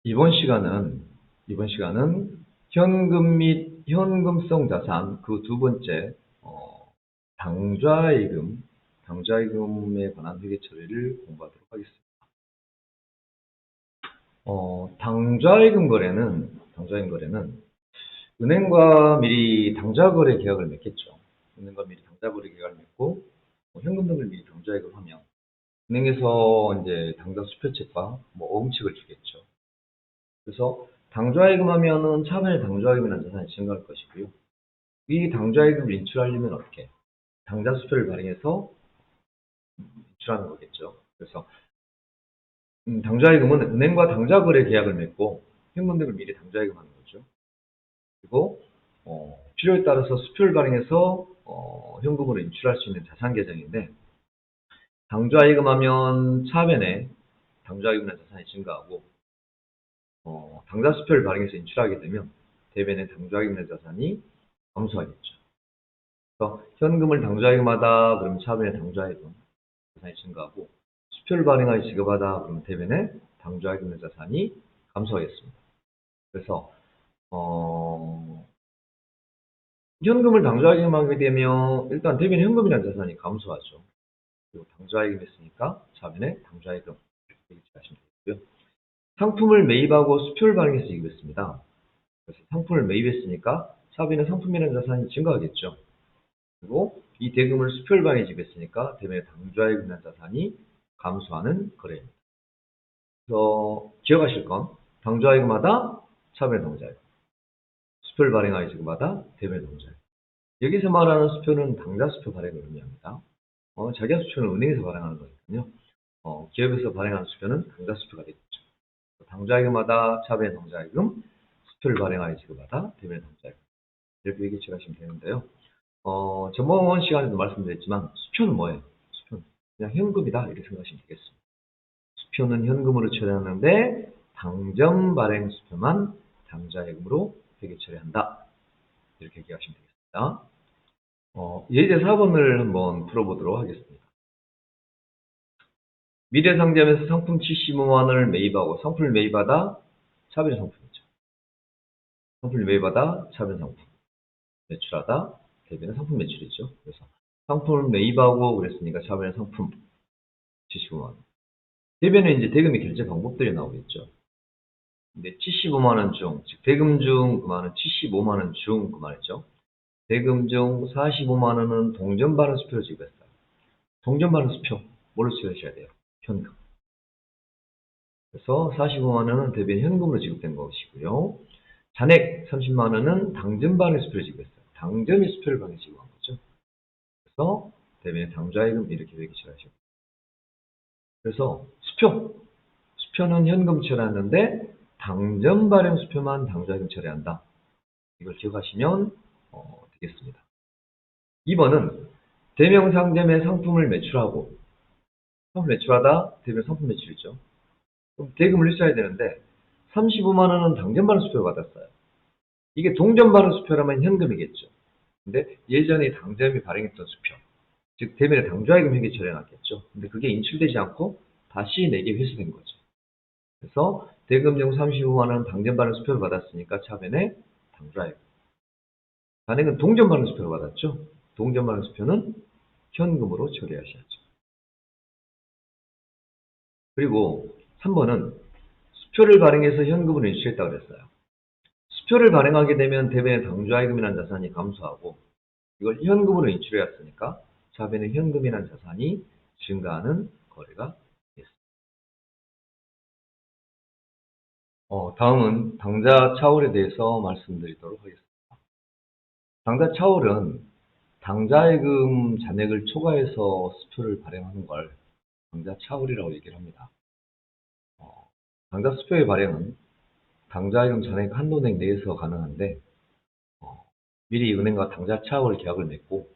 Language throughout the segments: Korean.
이번 시간은 현금 및 현금성 자산 그 두 번째 당좌이금에 관한 회계 처리를 공부하도록 하겠습니다. 당좌이금 거래는 은행과 미리 당좌거래 계약을 맺겠죠. 은행과 미리 당좌거래 계약을 맺고 현금 등을 미리 당좌이금하면 은행에서 이제 당좌 수표책과 어음책을 주겠죠. 그래서 당좌이금 하면은 차변의 당좌이금이라는 자산이 증가할 것이고요. 이 당좌이금을 인출하려면 어떻게? 당좌 수표를 발행해서 인출하는 거겠죠. 그래서 당좌이금은 은행과 당좌거래 계약을 맺고 현금 등을 미리 당좌이금하는 거죠. 그리고 필요에 따라서 수표를 발행해서 현금으로 인출할 수 있는 자산 계정인데 당좌이금 하면 차변에 당좌이금이라는 자산이 증가하고 당좌 수표를 발행해서 인출하게 되면 대변의 당좌이금의 자산이 감소하겠죠. 그래서 현금을 당좌이금하다 그러면 차변의 당좌이금 자산이 증가하고 수표를 발행하여 지급하다 그러면 대변의 당좌이금의 자산이 감소하겠습니다. 그래서 현금을 당좌이금하게 되면 일단 대변의 현금이라는 자산이 감소하죠. 그리고 당좌이금 했으니까 차변의 당좌이금 이렇게 하시면 되고요. 상품을 매입하고 수표를 발행해서 지급했습니다. 그래서 상품을 매입했으니까 차변의 상품이라는 자산이 증가하겠죠. 그리고 이 대금을 수표를 발행해 지급했으니까 대변의 당좌이금이라는 자산이 감소하는 거래입니다. 그래서 기억하실 건 당좌이금하다 차변의 당좌이금, 수표를 발행하여 지급하다 대변의 당좌이금. 여기서 말하는 수표는 당좌 수표 발행을 의미합니다. 자기가 수표는 은행에서 발행하는 거거든요. 기업에서 발행하는 수표는 당좌 수표가 되겠죠. 당좌이금하다 차변의 당좌이금, 수표를 발행하여 지급하다 대변의 당좌이금. 이렇게 얘기하시면 되는데요. 저번 시간에도 말씀드렸지만 수표는 뭐예요? 수표는 그냥 현금이다 이렇게 생각하시면 되겠습니다. 수표는 현금으로 처리하는데 당점 발행 수표만 당좌이금으로 회계 처리한다. 이렇게 얘기하시면 되겠습니다. 예제 4번을 한번 풀어보도록 하겠습니다. 미래상점에서 상품 75만 원을 매입하고 상품을 매입하다 차변 상품이죠. 상품을 매입하다 차변 상품. 매출하다 대변의 상품 매출이죠. 그래서 상품을 매입하고 그랬으니까 차변의 상품 75만 원. 대변에 이제 대금의 결제 방법들이 나오겠죠. 근데 75만 원 중, 즉 대금 중 그만은 75만 원 중 그만이죠. 대금 중 45만 원은 동전 발행 수표로 지급했어요. 동전 발행 수표 뭘로 지급하셔야 돼요? 현금. 그래서 45만 원은 대변 현금으로 지급된 것이고요. 잔액 30만 원은 당점 발행 수표로 지급했어요. 당점이 수표를 발행 지급한 거죠. 그래서 대변의 당좌이금 이렇게 회계 처리하시고. 그래서 수표는 현금 처리하는데 당점 발행 수표만 당좌이금 처리한다. 이걸 기억하시면 되겠습니다. 2번은 대명상점의 상품을 매출하고 상품 매출하다 대명 상품 매출이죠. 그럼 대금을 일셔야 되는데 35만 원은 당점 발행 수표를 받았어요. 이게 동전 발행 수표라면 현금이겠죠. 근데 예전에 당점이 발행했던 수표, 즉 대면에 당좌이금 회계 처리해놨겠죠. 근데 그게 인출되지 않고 다시 내게 회수된 거죠. 그래서 대금용 35만 원 당점 발행 수표를 받았으니까 차변에 당좌이금. 잔액은 동전 발행 수표를 받았죠. 동전 발행 수표는 현금으로 처리하셔야죠. 그리고 3번은 수표를 발행해서 현금으로 인출했다고 그랬어요. 수표를 발행하게 되면 대변의 당좌이금이라는 자산이 감소하고 이걸 현금으로 인출해왔으니까 차변의 현금이라는 자산이 증가하는 거래가 되겠습니다. 다음은 당좌 차월에 대해서 말씀드리도록 하겠습니다. 당좌 차월은 당좌이금 잔액을 초과해서 수표를 발행하는 걸 당좌 차월이라고 얘기를 합니다. 당좌 수표의 발행은 당좌이금 잔액 한도액 내에서 가능한데 미리 은행과 당좌 차월 계약을 맺고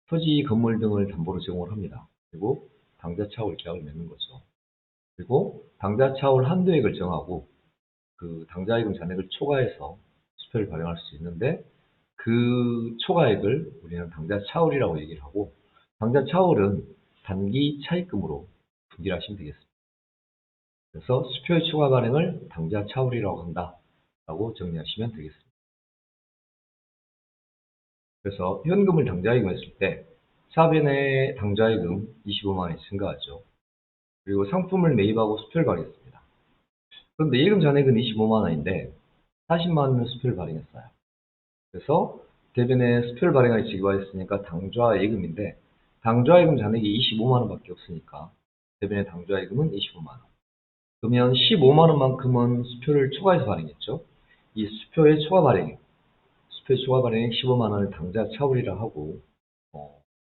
토지, 건물 등을 담보로 제공을 합니다. 그리고 당좌 차월 계약을 맺는 거죠. 그리고 당좌 차월 한도액을 정하고 그 당좌이금 잔액을 초과해서 수표를 발행할 수 있는데 그 초과액을 우리는 당좌 차월이라고 얘기를 하고 당좌 차월은 단기 차입금으로 분기를 하시면 되겠습니다. 그래서 수표의 추가 발행을 당좌 차월이라고 한다라고 정리하시면 되겠습니다. 그래서 현금을 당좌예금했을 때 사변의 당좌예금 25만 원이 증가하죠. 그리고 상품을 매입하고 수표를 발행했습니다. 그런데 예금 잔액은 25만 원인데 40만 원을 수표를 발행했어요. 그래서 대변에 수표를 발행하여 지급하였으니까 당좌예금인데 당좌예금 잔액이 25만 원밖에 없으니까 대변의 당좌예금은 25만 원. 그러면 15만 원만큼은 수표를 초과해서 발행했죠. 이 수표의 초과 발행, 수표의 초과 발행액 15만 원을 당좌 차월이라 하고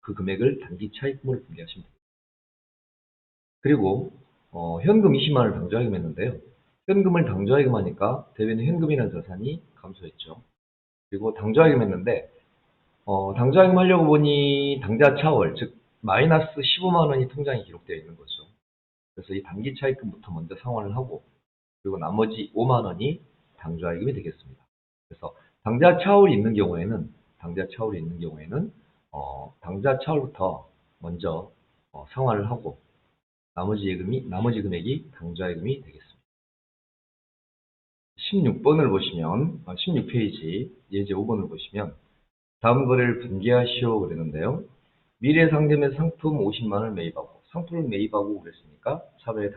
그 금액을 단기 차입금으로 분기하시면 됩니다. 그리고 현금 20만 원을 당좌예금했는데요. 현금을 당좌예금하니까 대변의 현금이라는 자산이 감소했죠. 그리고 당좌예금했는데 당좌예금 하려고 보니 당좌 차월, 즉 마이너스 15만 원이 통장에 기록되어 있는 거죠. 그래서 이 단기 차입금부터 먼저 상환을 하고 그리고 나머지 5만 원이 당좌예금이 되겠습니다. 그래서 당좌 차월이 있는 경우에는 당좌 차월부터 먼저 상환을 하고 나머지 금액이 당좌예금이 되겠습니다. 16번을 보시면 16페이지 예제 5번을 보시면 다음 거래를 분기하시오 그랬는데요. 미래 상점에서 상품 50만 원을 매입하고 상품을 매입하고 그랬으니까 차별의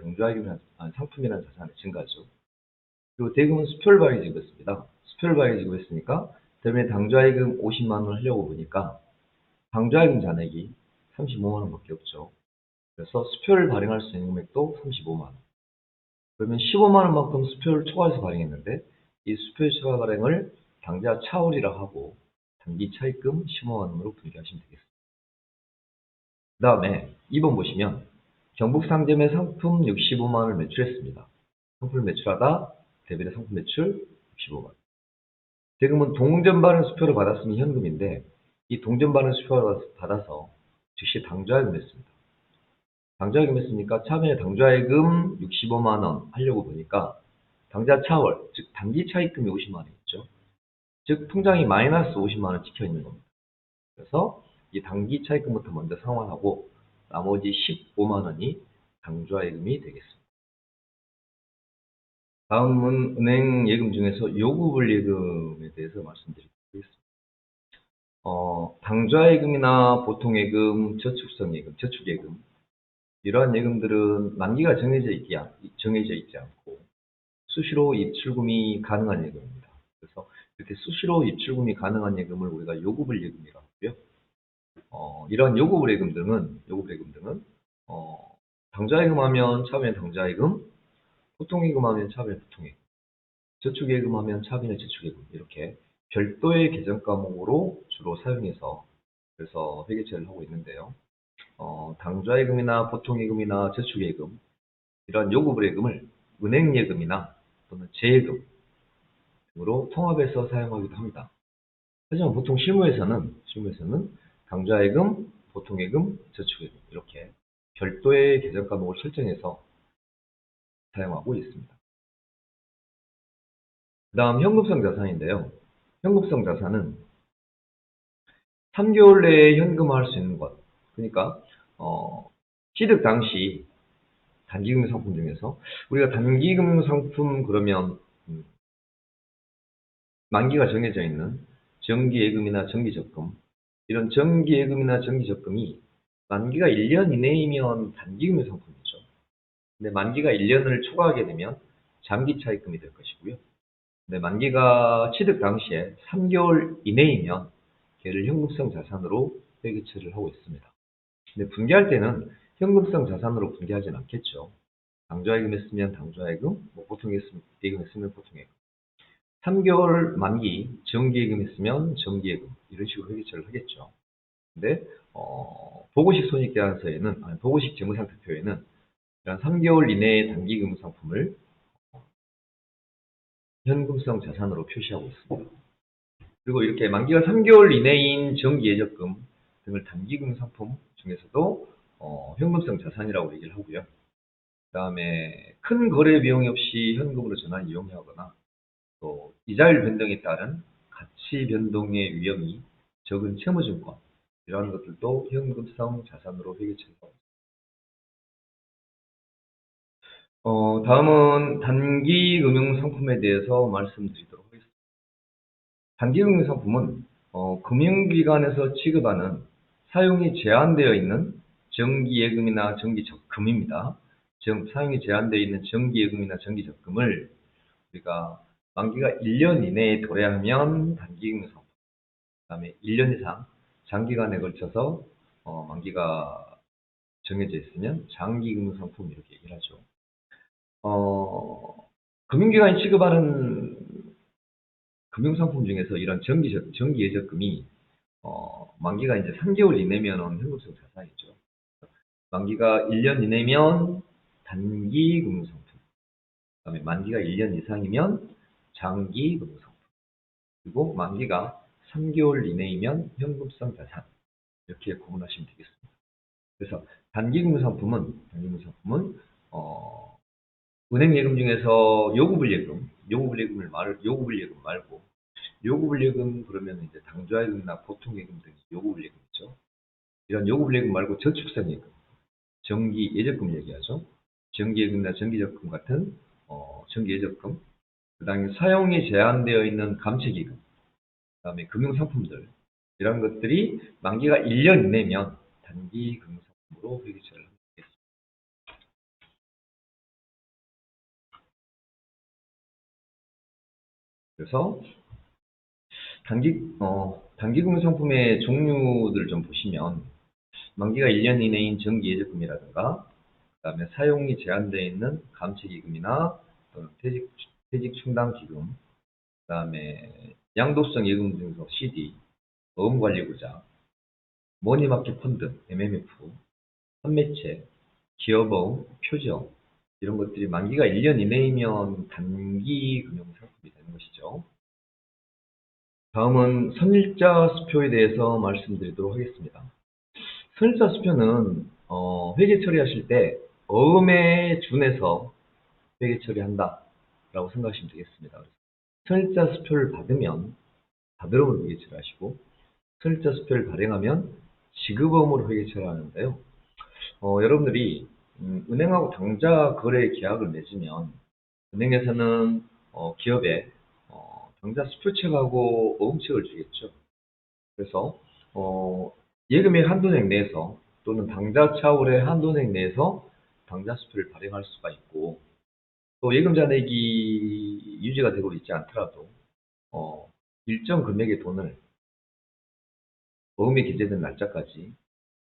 상품이라는 자산의 증가죠. 그리고 대금은 수표를 발행 지급했습니다. 수표를 발행 지급했으니까 대금의 당좌예금 50만 원을 하려고 보니까 당좌예금 잔액이 35만 원밖에 없죠. 그래서 수표를 발행할 수 있는 금액도 35만 원. 그러면 15만 원만큼 수표를 초과해서 발행했는데 이 수표의 초과 발행을 당좌 차월이라 하고 단기 차입금 15만 원으로 분기하시면 되겠습니다. 그 다음에 2번 보시면 경북상점에 상품 65만 원을 매출했습니다. 상품을 매출하다 대비된 상품 매출 65만 원. 대금은 동전 반응 수표를 받았으면 현금인데 이 동전 반응 수표를 받아서 즉시 당좌예금을 했습니다. 당좌예금 했으니까 차변에 당좌예금 65만 원 하려고 보니까 당좌 차월, 즉 단기 차입금이 50만 원이 있죠. 즉 통장이 마이너스 50만 원 찍혀 있는 겁니다. 그래서 이 단기 차입금부터 먼저 상환하고 나머지 15만 원이 당좌예금이 되겠습니다. 다음은 은행 예금 중에서 요구불 예금에 대해서 말씀드리겠습니다. 당좌예금이나 보통예금, 저축예금 이러한 예금들은 만기가 정해져 있지 않고 수시로 입출금이 가능한 예금입니다. 그래서 이렇게 수시로 입출금이 가능한 예금을 우리가 요구불 예금이라고 하고요. 이러한 요구불 예금 등은 당좌예금 하면 차변의 당좌예금, 보통예금 하면 차변의 보통예금, 저축예금 하면 차변의 저축예금 이렇게 별도의 계정 과목으로 주로 사용해서 그래서 회계처리를 하고 있는데요. 당좌예금이나 보통예금이나 저축예금 이러한 요구불예금을 은행예금이나 또는 재예금 등으로 통합해서 사용하기도 합니다. 하지만 보통 실무에서는 당좌예금, 보통예금, 저축예금 이렇게 별도의 계정 과목을 설정해서 사용하고 있습니다. 그 다음 현금성 자산인데요. 현금성 자산은 3개월 내에 현금화할 수 있는 것. 그러니까 취득 당시 단기금융 상품 중에서 우리가 단기금융 상품 그러면 만기가 정해져 있는 정기예금이나 정기적금 이런 정기예금이나 정기적금이 만기가 1년 이내이면 단기금융 상품이죠. 근데 만기가 1년을 초과하게 되면 장기차입금이 될 것이고요. 근데 만기가 취득 당시에 3개월 이내이면 걔를 현금성 자산으로 회계 처리를 하고 있습니다. 근데 분기할 때는 현금성 자산으로 분기하지는 않겠죠. 당좌예금 했으면 당좌예금, 보통예금 했으면 보통예금. 3개월 만기 정기예금 했으면 정기예금 이런 식으로 회계 처리를 하겠죠. 근데 보고식 손익계산서에는 보고식 재무상태표에는 이런 3개월 이내의 단기금융 상품을 현금성 자산으로 표시하고 있습니다. 그리고 이렇게 만기가 3개월 이내인 정기예적금 등을 단기금융 상품 중에서도 현금성 자산이라고 얘기를 하고요. 그 다음에 큰 거래 비용이 없이 현금으로 전환 이용하거나 또 이자율 변동에 따른 가치 변동의 위험이 적은 채무증권 이러한 것들도 현금성 자산으로 회계 처리하고 있습니다. 다음은 단기금융상품에 대해서 말씀드리도록 하겠습니다. 단기금융상품은 금융기관에서 취급하는 사용이 제한되어 있는 정기예금이나 정기적금입니다. 사용이 제한되어 있는 정기예금이나 정기적금을 우리가 만기가 1년 이내에 도래하면 단기금융상품, 그다음에 1년 이상 장기간에 걸쳐서 만기가 정해져 있으면 장기금융상품 이렇게 얘기를 하죠. 금융기관이 취급하는 금융상품 중에서 이런 정기예적금이 만기가 이제 3개월 이내면은 현금성 자산이죠. 만기가 1년 이내면 단기금융상품, 그다음에 만기가 1년 이상이면 장기금융상품, 그리고 만기가 3개월 이내이면 현금성 자산 이렇게 구분하시면 되겠습니다. 그래서 단기금융상품은 은행 예금 중에서 요구불예금 말고 요구불예금 그러면 이제 당좌예금이나 보통예금 등이 요구불예금이죠. 이런 요구불예금 말고 저축성예금, 정기예적금 얘기하죠. 정기예금이나 정기적금 같은 정기예적금, 그다음에 사용이 제한되어 있는 감채기금, 그다음에 금융상품들 이런 것들이 만기가 1년 이내면 단기금융상품으로 회계처리를 하겠습니다. 그래서 단기금융상품의 종류들을 좀 보시면 만기가 1년 이내인 정기예적금이라든가 그다음에 사용이 제한되어 있는 감채기금이나 또는 퇴직충당기금, 그다음에 양도성 예금 중에서 CD, 보험관리구자, 머니마켓 펀드, MMF, 환매채, 기업보험, 표지험 이런 것들이 만기가 1년 이내이면 단기금융상품이 되는 것이죠. 다음은 선일자 수표에 대해서 말씀드리도록 하겠습니다. 선일자 수표는 회계 처리하실 때 어음에 준해서 회계 처리한다라고 생각하시면 되겠습니다. 선일자 수표를 받으면 받으러으로 회계 처리하시고 선일자 수표를 발행하면 지급어음으로 회계 처리하는데요. 여러분들이 은행하고 당좌 거래 계약을 맺으면 은행에서는 기업에 당좌 수표책하고 어음책을 주겠죠. 그래서 예금의 한도액 내에서 또는 당좌 차월의 한도액 내에서 당좌 수표를 발행할 수가 있고 또 예금 잔액이 유지가 되고 있지 않더라도 일정 금액의 돈을 어음에 기재된 날짜까지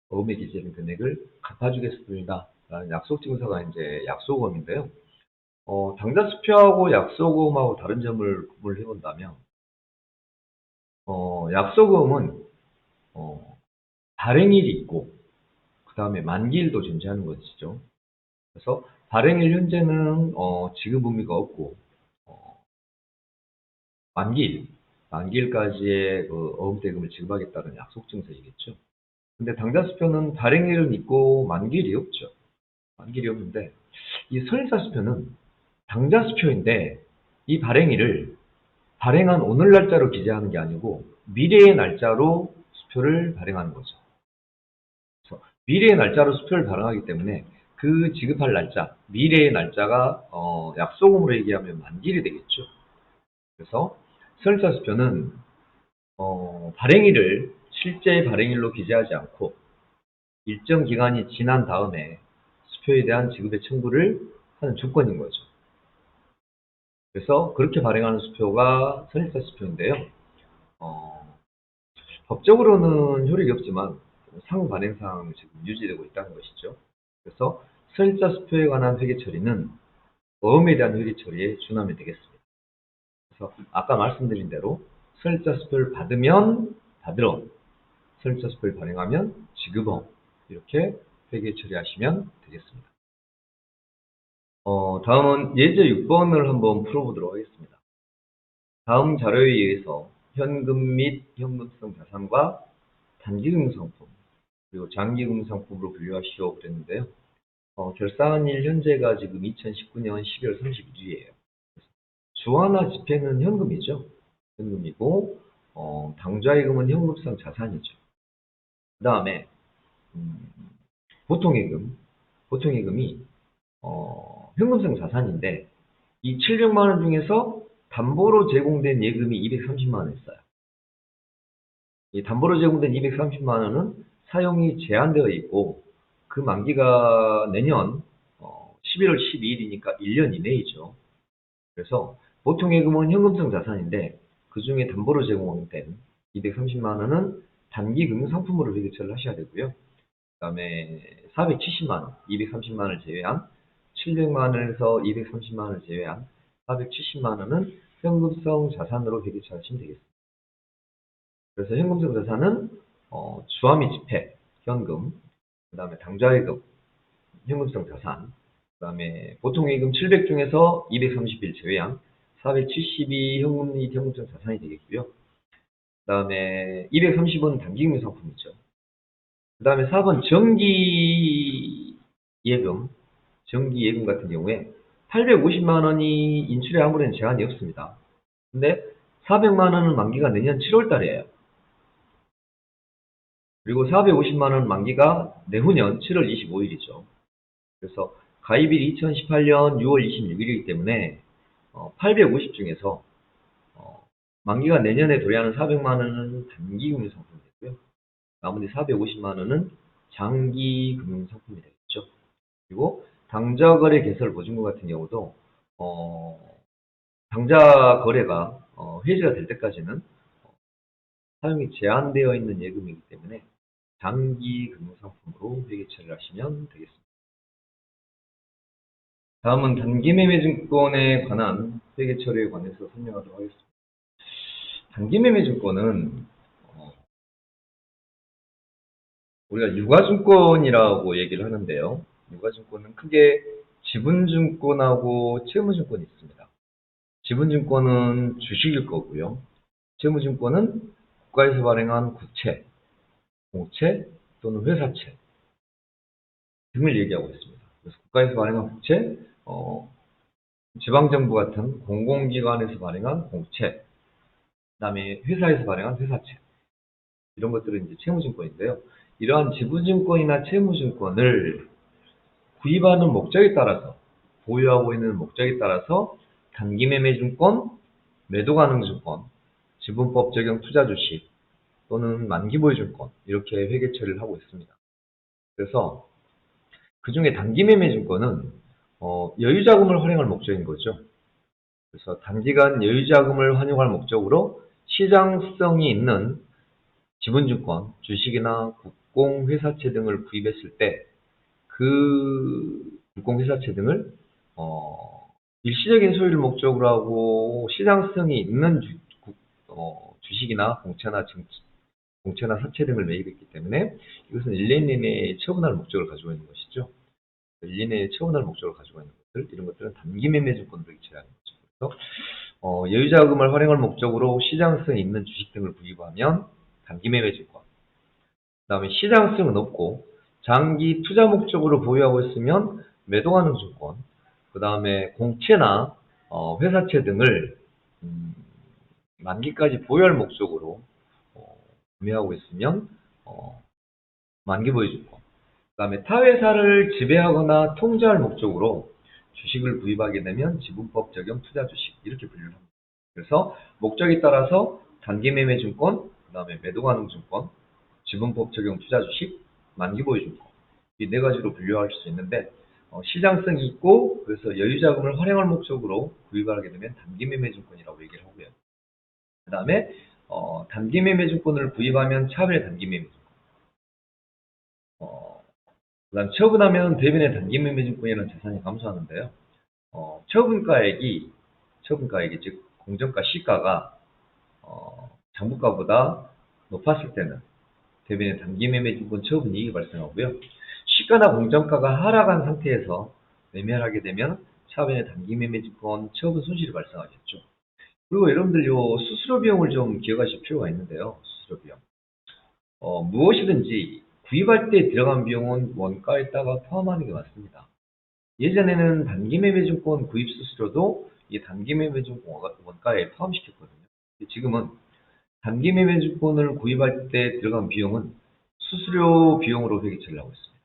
어음에 기재된 금액을 갚아주겠습니다. 라는 약속 증서가 이제 약속어음인데요. 당좌 수표하고 약속어음하고 다른 점을 구분을 해본다면 약속어음은 발행일이 있고 그 다음에 만기일도 존재하는 것이죠. 그래서 발행일 현재는 지급 의미가 없고 만기일까지의 그 어음대금을 지급하겠다는 약속 증서이겠죠. 근데 당좌 수표는 발행일은 있고 만기일이 없죠. 만기일이 없는데 이 선일사 수표는 당좌 수표인데 이 발행일을 발행한 오늘 날짜로 기재하는 게 아니고 미래의 날짜로 수표를 발행하는 거죠. 그래서 미래의 날짜로 수표를 발행하기 때문에 그 지급할 날짜, 미래의 날짜가 약속음으로 얘기하면 만기일이 되겠죠. 그래서 선일사 수표는 발행일을 실제 발행일로 기재하지 않고 일정 기간이 지난 다음에 수표에 대한 지급의 청구를 하는 조건인 거죠. 그래서 그렇게 발행하는 수표가 선일사 수표인데요. 법적으로는 효력이 없지만 상반행상 지금 유지되고 있다는 것이죠. 그래서 선일자 수표에 관한 회계 처리는 어음에 대한 회계 처리에 준하면 되겠습니다. 그래서 아까 말씀드린 대로 선일자 수표를 받으면 받으러, 선일자 수표를 발행하면 지급어 이렇게 회계 처리하시면 되겠습니다. 다음은 예제 6번을 한번 풀어보도록 하겠습니다. 다음 자료에 의해서 현금 및 현금성 자산과 단기금융상품 그리고 장기금융상품으로 분류하시오 그랬는데요. 결산일 현재가 지금 2019년 12월 31일이에요. 주화나 지폐는 현금이죠. 현금이고 당좌예금은 현금성 자산이죠. 그 다음에 보통예금이 현금성 자산인데 이 700만 원 중에서 담보로 제공된 예금이 230만 원 있어요. 이 담보로 제공된 230만 원은 사용이 제한되어 있고 그 만기가 내년 11월 12일이니까 1년 이내이죠. 그래서 보통 예금은 현금성 자산인데 그 중에 담보로 제공된 230만 원은 단기 금융 상품으로 회계처리를 하셔야 되고요. 그다음에 470만 원, 230만 원을 제외한 700만 원에서 230만 원을 제외한 470만 원은 현금성 자산으로 회계처리하시면 되겠습니다. 그래서 현금성 자산은 주화미 지폐, 현금, 그다음에 당좌예금, 현금성 자산, 그다음에 보통 예금 700 중에서 231 제외한 472 현금 및 현금성 자산이 되겠고요. 그다음에 230은 단기금융 상품이죠. 그다음에 4번 정기 예금, 정기 예금 같은 경우에 850만 원이 인출에 아무런 제한이 없습니다. 근데 400만 원은 만기가 내년 7월 달이에요. 그리고 450만 원 만기가 내후년 7월 25일이죠. 그래서 가입일이 2018년 6월 26일이기 때문에 850 중에서 만기가 내년에 도래하는 400만 원은 단기 금융 상품이고요. 나머지 450만 원은 장기 금융 상품이 되겠죠. 그리고 당좌 거래 개설 보증금 같은 경우도 당좌 거래가 해지가 될 때까지는 사용이 제한되어 있는 예금이기 때문에 장기 금융 상품으로 회계 처리를 하시면 되겠습니다. 다음은 단기 매매 증권에 관한 회계 처리에 관해서 설명하도록 하겠습니다. 단기 매매 증권은 우리가 유가증권이라고 얘기를 하는데요. 유가증권은 크게 지분증권하고 채무증권이 있습니다. 지분증권은 주식일 거고요. 채무증권은 국가에서 발행한 국채, 공채 또는 회사채 등을 얘기하고 있습니다. 그래서 국가에서 발행한 국채, 지방정부 같은 공공기관에서 발행한 공채, 그다음에 회사에서 발행한 회사채 이런 것들은 이제 채무증권인데요. 이러한 지분증권이나 채무증권을 구입하는 목적에 따라서 보유하고 있는 목적에 따라서 단기매매증권, 매도가능증권, 지분법 적용 투자주식 또는 만기보유증권 이렇게 회계 처리를 하고 있습니다. 그래서 그 중에 단기매매증권은 여유자금을 활용할 목적인 거죠. 그래서 단기간 여유자금을 활용할 목적으로 시장성이 있는 지분증권, 주식이나 국공회사채 등을 구입했을 때 그 국공회사채 등을 일시적인 소유를 목적으로 하고 시장성이 있는 주식이나 공채나 사채 등을 매입했기 때문에 이것은 1년 이내에 처분할 목적을 가지고 있는 것이죠. 1년 이내에 처분할 목적을 가지고 있는 것들, 이런 것들은 단기매매증권으로 처리하는 거죠. 그래서 여유자금을 활용할 목적으로 시장성이 있는 주식 등을 구입하면 단기매매증권, 그 다음에 시장성은 없고 장기 투자 목적으로 보유하고 있으면 매도하는 증권, 그 다음에 공채나 회사채 등을 만기까지 보유할 목적으로 구매하고 있으면 만기보유증권, 그 다음에 타회사를 지배하거나 통제할 목적으로 주식을 구입하게 되면 지분법 적용 투자주식 이렇게 분류를 합니다. 그래서 목적에 따라서 단기매매증권, 그 다음에 매도가능증권, 지분법 적용 투자주식, 만기보유증권 이 네 가지로 분류할 수 있는데 시장성이 있고 그래서 여유자금을 활용할 목적으로 구입을 하게 되면 단기매매증권이라고 얘기를 하고요. 그 다음에 단기매매증권을 구입하면 차변의 단기매매증권, 그 다음 처분하면 대변의 단기매매증권이라는 자산이 감소하는데요. 처분가액이 즉 공정가 시가가 장부가보다 높았을 때는 대변의 단기매매증권 처분 이익이 발생하고요. 시가나 공정가가 하락한 상태에서 매매를 하게 되면 차변의 단기매매증권 처분 손실이 발생하겠죠. 그리고 여러분들 요 수수료 비용을 좀 기억하실 필요가 있는데요. 수수료 비용. 무엇이든지 구입할 때 들어간 비용은 원가에다가 포함하는 게 맞습니다. 예전에는 단기매매증권 구입 수수료도 이 단기매매증권 원가에 포함시켰거든요. 지금은 단기매매증권을 구입할 때 들어간 비용은 수수료 비용으로 회계 처리를 하고 있습니다.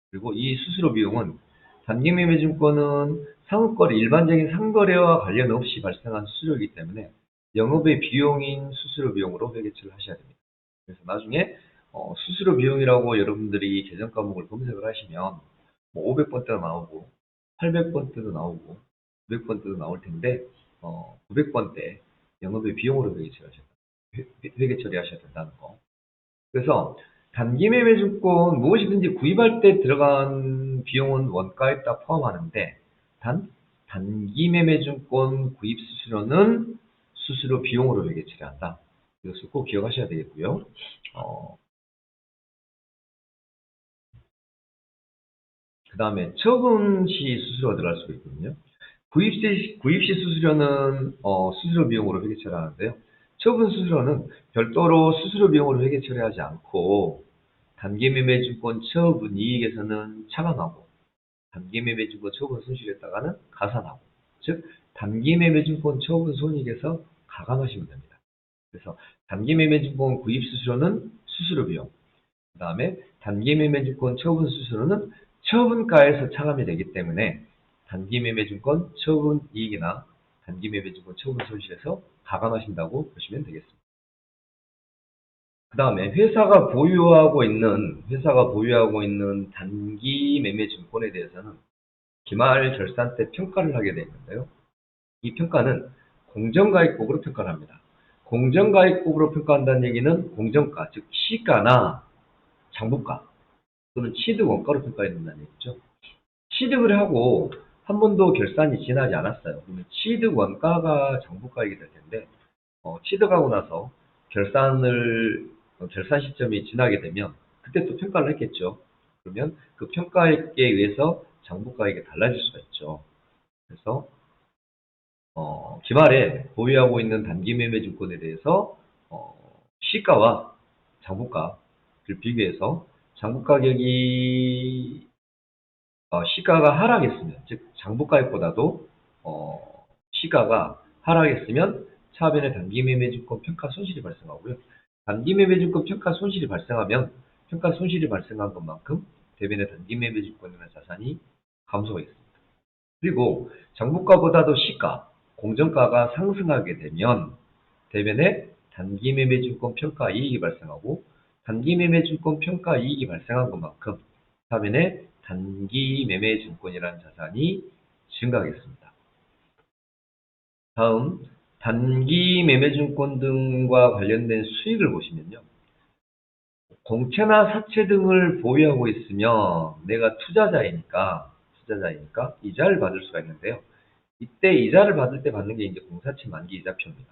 그리고 이 수수료 비용은 단기매매증권은 상거래, 일반적인 상거래와 관련 없이 발생한 수수료이기 때문에 영업의 비용인 수수료 비용으로 회계처리를 하셔야 됩니다. 그래서 나중에 수수료 비용이라고 여러분들이 계정 과목을 검색을 하시면 뭐 500번 때도 나오고 800번 때도 나오고 900번 때도 나올 텐데 900번 때 영업의 비용으로 회계 처리하셔야 된다는 거. 그래서 단기매매증권 무엇이든지 구입할 때 들어간 비용은 원가에 다 포함하는데 단기매매증권 구입 수수료는 수수료 비용으로 회계 처리한다. 이것을 꼭 기억하셔야 되겠고요. 그 다음에 처분 시 수수료가 들어갈 수가 있거든요. 구입시 수수료는 수수료 비용으로 회계 처리하는데요. 처분 수수료는 별도로 수수료 비용으로 회계 처리하지 않고 단기매매증권 처분 이익에서는 차감하고 단기매매증권 처분 손실에다가는 가산하고, 즉 단기매매증권 처분 손익에서 가감하시면 됩니다. 그래서 단기매매증권 구입 수수료는 수수료 비용, 그 다음에 단기매매증권 처분 수수료는 처분가에서 차감이 되기 때문에 단기매매증권 처분 이익이나 단기매매증권 처분 손실에서 가감하신다고 보시면 되겠습니다. 그 다음에 회사가 보유하고 있는 단기매매증권에 대해서는 기말 결산 때 평가를 하게 되는데요. 이 평가는 공정가입국으로 평가를 합니다. 공정가입국으로 평가한다는 얘기는 공정가, 즉 시가나 장부가 또는 취득 원가로 평가해야 된다는 얘기죠. 취득을 하고 한 번도 결산이 지나지 않았어요. 그러면 취득 원가가 장부가이게 될 텐데 취득하고 나서 결산 시점이 지나게 되면 그때 또 평가를 했겠죠. 그러면 그 평가액에 의해서 장부가액이 달라질 수가 있죠. 그래서 기말에 보유하고 있는 단기매매증권에 대해서 시가와 장부가를 비교해서 장부가격이 시가가 하락했으면, 즉 장부가액보다도 시가가 하락했으면 차변에 단기매매증권 평가 손실이 발생하고요. 단기매매증권 평가 손실이 발생하면 평가 손실이 발생한 것만큼 대변의 단기매매증권이라는 자산이 감소하겠습니다. 그리고 장부가보다도 시가, 공정가가 상승하게 되면 대변에 단기매매증권 평가 이익이 발생하고 단기매매증권 평가 이익이 발생한 것만큼 차변에 단기매매증권이라는 자산이 증가하겠습니다. 다음, 단기매매증권 등과 관련된 수익을 보시면요. 공채나 사채 등을 보유하고 있으면 내가 투자자이니까 이자를 받을 수가 있는데요. 이때 이자를 받을 때 받는 게 이제 공사채 만기 이자표입니다.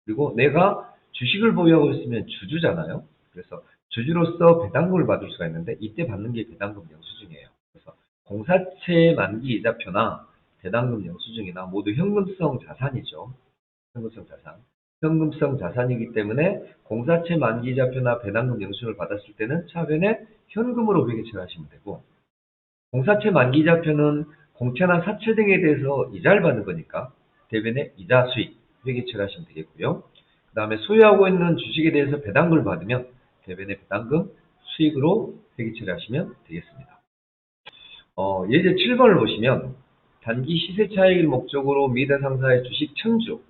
그리고 내가 주식을 보유하고 있으면 주주잖아요. 그래서 주주로서 배당금을 받을 수가 있는데 이때 받는 게 배당금 영수증이에요. 그래서 공사채 만기 이자표나 배당금 영수증이나 모두 현금성 자산이죠. 현금성 자산. 현금성 자산이기 때문에 공사채 만기 이자표나 배당금 영수증을 받았을 때는 차변에 현금으로 회계처리를 하시면 되고, 공사채 만기 이자표는 공채나 사채 등에 대해서 이자를 받는 거니까 대변에 이자 수익 회계처리를 하시면 되겠고요. 그 다음에 소유하고 있는 주식에 대해서 배당금을 받으면 대변에 배당금 수익으로 회계처리 하시면 되겠습니다. 예제 7번을 보시면 단기 시세 차익을 목적으로 미대 상사의 주식 1000주,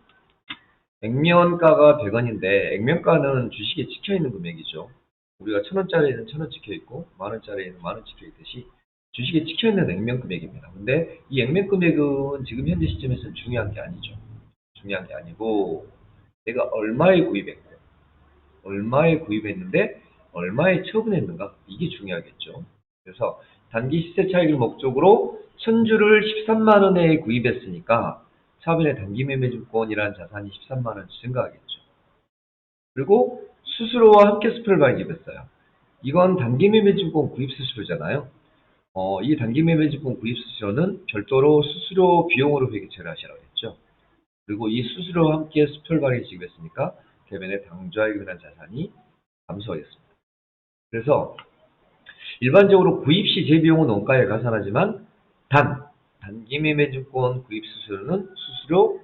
액면가가 100원인데 액면가는 주식에 찍혀있는 금액이죠. 우리가 1000원짜리에는 1000원 찍혀있고 만원짜리에는 만원 찍혀있듯이 주식에 찍혀있는 액면 금액입니다. 근데 이 액면 금액은 지금 현재 시점에서는 중요한 게 아니죠. 중요한 게 아니고 내가 얼마에 구입했고 얼마에 구입했는데 얼마에 처분했는가, 이게 중요하겠죠. 그래서 단기 시세 차익을 목적으로 1000주를 13만원에 구입했으니까 차변의 단기매매증권이라는 자산이 13만원 증가하겠죠. 그리고 수수료와 함께 수표를 발급했어요. 이건 단기매매증권 구입 수수료잖아요. 이 단기매매증권 구입 수수료는 별도로 수수료 비용으로 회계 처리하시라고 했죠. 그리고 이 수수료와 함께 수표를 발행 지급했으니까 대변의 당좌익이라는 자산이 감소하겠습니다. 그래서 일반적으로 구입 시 재비용은 원가에 가산하지만 단기매매증권 구입 수수료는 수수료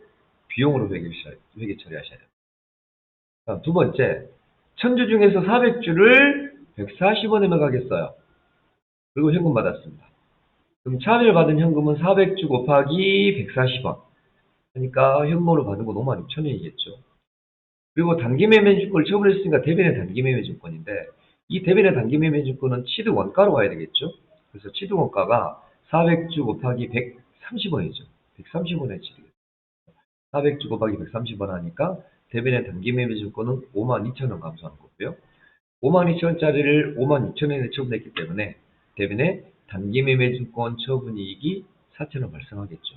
비용으로 회계 처리하셔야 됩니다. 다음 두 번째, 1000주 중에서 400주를 140원에 매각했어요. 그리고 현금 받았습니다. 그럼 차비를 받은 현금은 400주 곱하기 140원. 그러니까 현금으로 받은 거 56,000원이겠죠. 그리고 단기매매증권을 처분했으니까 대변의 단기매매증권인데 이 대변의 단기매매증권은 취득 원가로 가야 되겠죠. 그래서 취득 원가가 400주 곱하기 130원이죠. 130원에 취득. 400주 곱하기 130원 하니까 대변의 단기매매증권은 52,000원 감소하는 거고요. 52,000원짜리를 56,000원에 처분했기 때문에 대변의 단기매매증권 처분이익이 4,000원 발생하겠죠.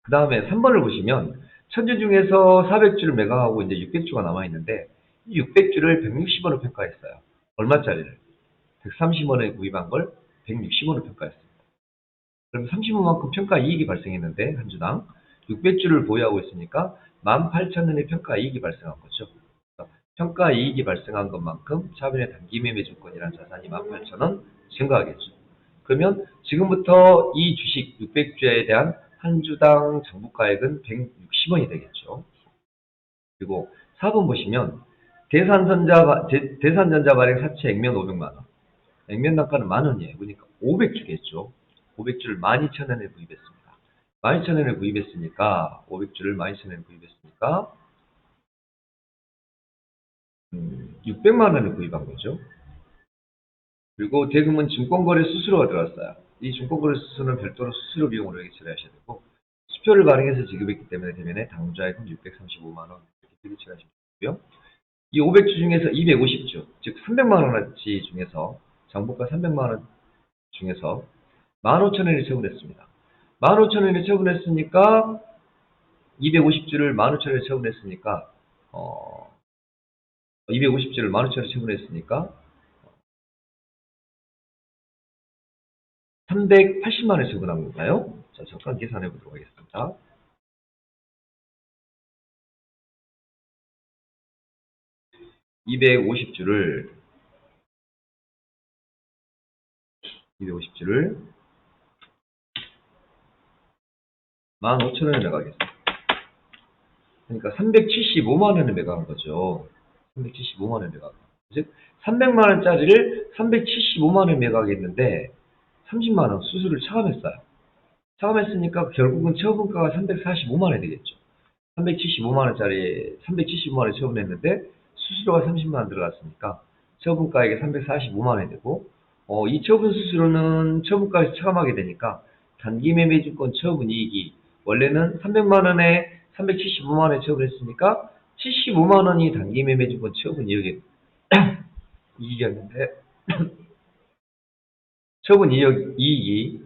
그 다음에 3번을 보시면 천주 중에서 400주를 매각하고 이제 600주가 남아있는데 이 600주를 160원을 평가했어요. 얼마짜리를? 130원에 구입한 걸 160원을 평가했습니다. 그럼 30원만큼 평가 이익이 발생했는데 한 주당 600주를 보유하고 있으니까 18,000원의 평가 이익이 발생한 거죠. 평가 이익이 발생한 것만큼 차변의 단기 매매 주권이라는 자산이 18,000원 증가하겠죠. 그러면 지금부터 이 주식 600주에 대한 한 주당 장부가액은 160원이 되겠죠. 그리고 4번 보시면 대산전자 발행 사채 액면 500만 원. 액면 단가는 만원이에요. 그러니까 500주겠죠. 500주를 12,000원에 구입했습니다. 12,000원에 구입했으니까 500주를 12,000원에 구입했으니까 600만 원에 구입한 거죠. 그리고 대금은 증권거래 수수료가 들어갔어요. 이 증권거래 수수료는 별도로 수수료 비용으로 여기 처리하셔야 되고 수표를 발행해서 지급했기 때문에 대면에 당좌액은 635만 원 이렇게 처리하시면 되고요. 이 500주 중에서 250주, 즉 300만 원어치 중에서 장부가 300만 원 중에서 15,000원을 처분했습니다. 15,000원을 처분했으니까 250주를 15,000원에 처분했으니까 250주를 15,000원에 처분했으니까 380만 원에 처분한 건가요? 자, 잠깐 계산해 보도록 하겠습니다. 250주를 15,000원에 매각하겠습니다. 그러니까 375만 원에 매각한 거죠. 375만 원에 매각. 즉 300만 원짜리를 375만 원에 매각했는데 30만 원 수수료를 차감했어요. 차감했으니까 결국은 처분가가 345만 원이 되겠죠. 375만 원짜리 375만 원에 처분했는데 수수료가 30만 원 들어갔으니까 처분가액이 345만 원이 되고 이 처분 수수료는 처분가에서 차감하게 되니까 단기매매증권 처분이익이 원래는 300만 원에 375만 원에 처분했으니까 75만 원이 단기매매증권 처분이익이었는데 처분이익이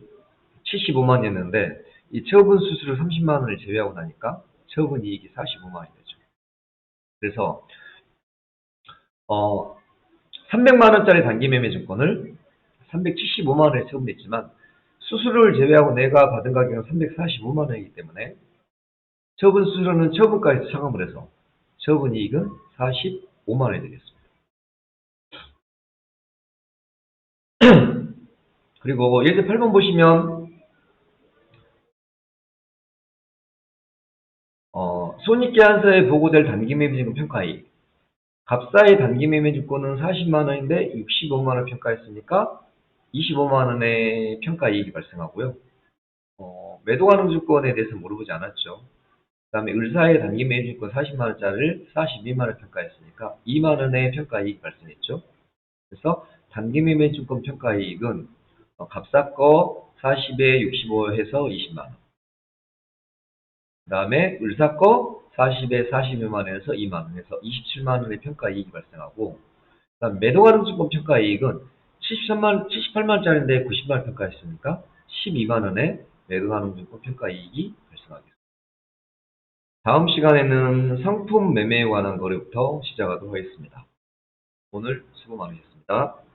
75만 원이었는데 이 처분 수수료 30만 원을 제외하고 나니까 처분이익이 45만 원이 되죠. 그래서 300만 원짜리 단기매매증권을 375만 원에 처분했지만 수수료를 제외하고 내가 받은 가격은 345만 원이기 때문에 처분 수수료는 처분가에서 차감을 해서 처분이익은 45만 원이 되겠습니다. 그리고 예제 8번 보시면 손익계산서에 보고될 단기매매증권 평가이익 갑사의 단기매매증권은 40만 원인데 65만 원 평가했으니까 25만 원의 평가이익이 발생하고요. 매도가능주권에 대해서 물어보지 않았죠. 그 다음에 을사의 단기매매증권 40만 원짜리를 42만 원 평가했으니까 2만 원의 평가이익이 발생했죠. 그래서 단기매매증권 평가이익은 갑사 거 40에 65 해서 20만 원. 그 다음에 을사 거 40에 42만 원에서 2만 원 해서 27만 원의 평가이익이 발생하고 그 다음 매도가능증권 평가이익은 78만 원짜리인데 90만 원 평가했으니까 12만 원의 매도가능증권 평가이익이 발생하겠습니다. 다음 시간에는 상품 매매에 관한 거래부터 시작하도록 하겠습니다. 오늘 수고 많으셨습니다.